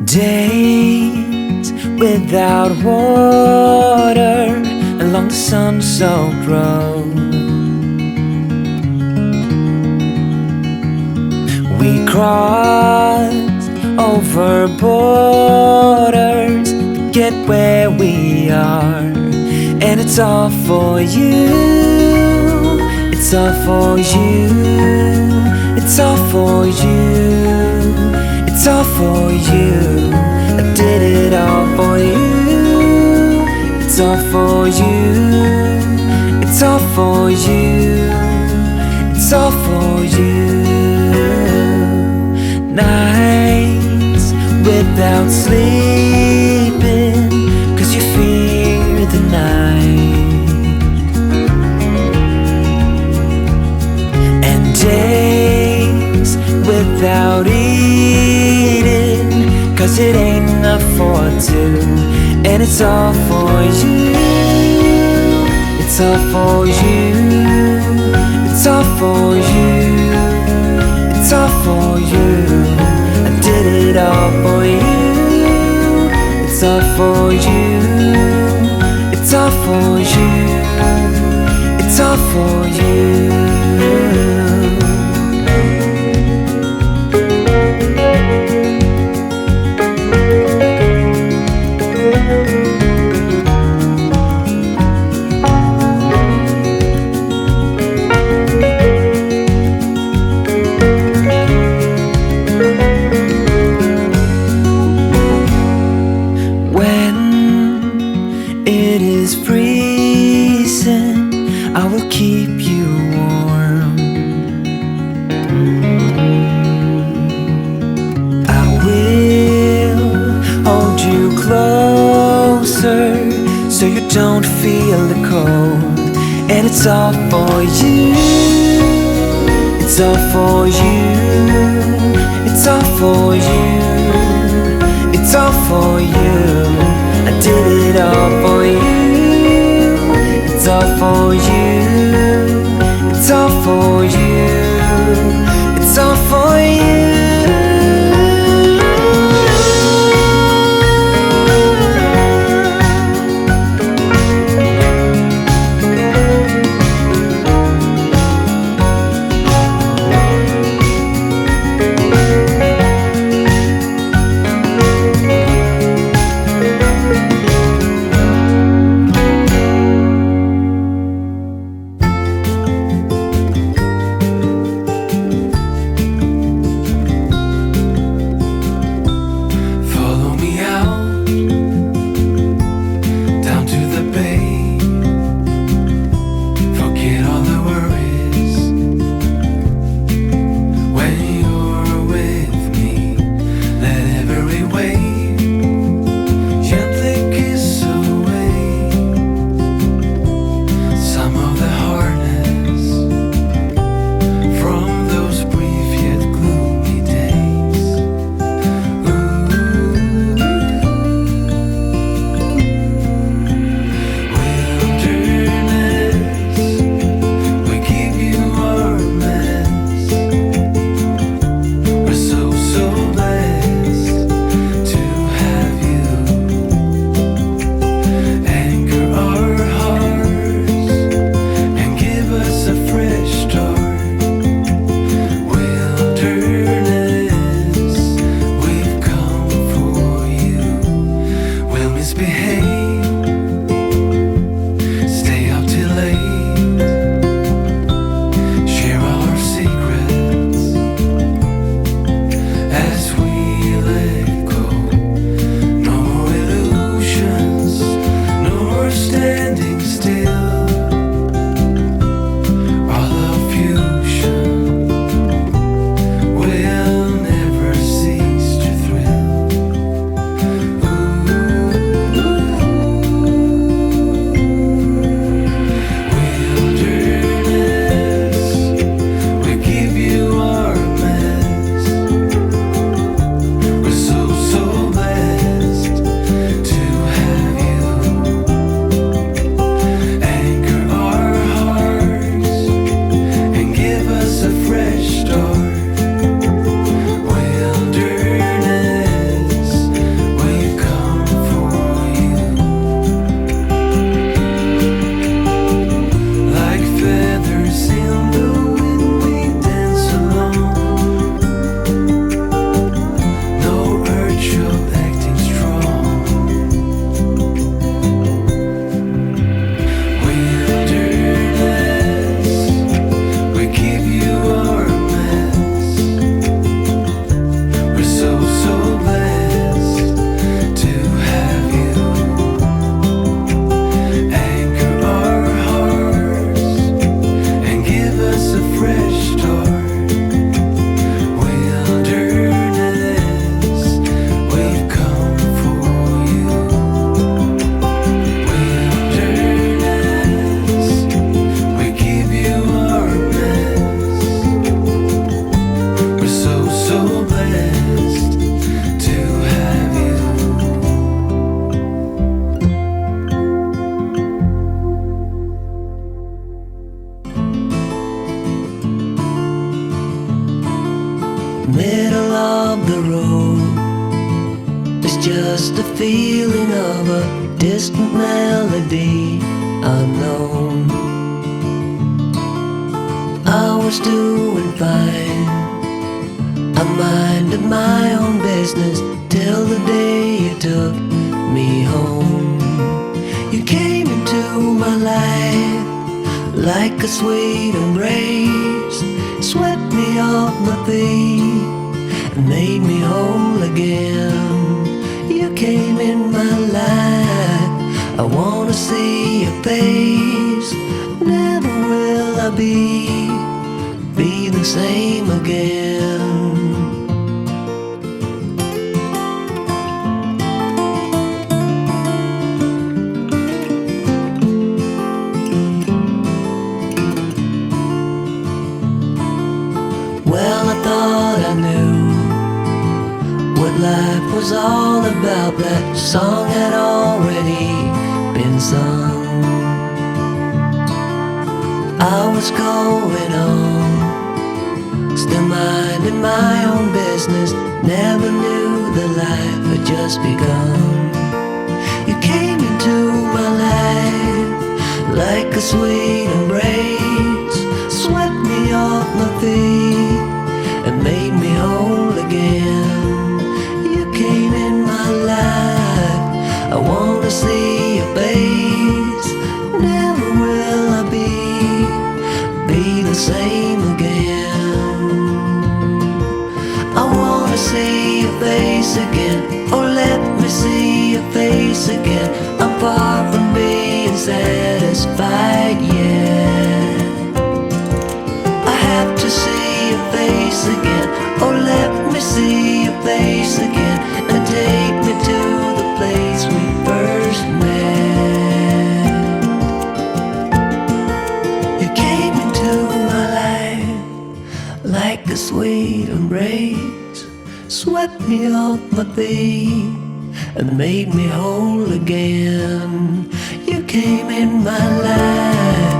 Days without water along the sun-soaked road. We crossed over borders to get where we are, and it's all for you. It's all for you. It's all for you. It's all for you. I did it all for you. It's all for you. It's all for you. It's all for you. Nights without sleeping 'cause you fear the night, and days without eating 'cause it ain't enough for two. And it's all for you. It's all for you. It's all for you. It's all for you. I did it all for you. It's all for you. It's all for you. It's all for you. It is freezing, I will keep you warm. I will hold you closer so you don't feel the cold. And it's all for you. It's all for you. It's all for you. It's all for you. I did it all for you. It's all for you. It's all for you. It's all for you. middle of the road. It's just a feeling of a distant melody unknown. I was doing fine, I minded my own business till the day you took me home. You came into my life like a sweet embrace, swept me off my feet and made me whole again. You came in my life, I wanna see your face. Never will I be the same again. Well, I thought I knew what life was all about. That song had already been sung. I was going on, still minding my own business. Never knew that life had just begun. You came into my life like a sweet embrace, swept me off my feet and made me whole again. You came in my life, I wanna see your face. Never will I be the same again. I wanna see your face again, oh let me see your face again. I'm far from being satisfied yet. I have to see your face again, oh let me see your face again, and take me to the place we first met. You came into my life like a sweet embrace, swept me off my feet and made me whole again. You came in my life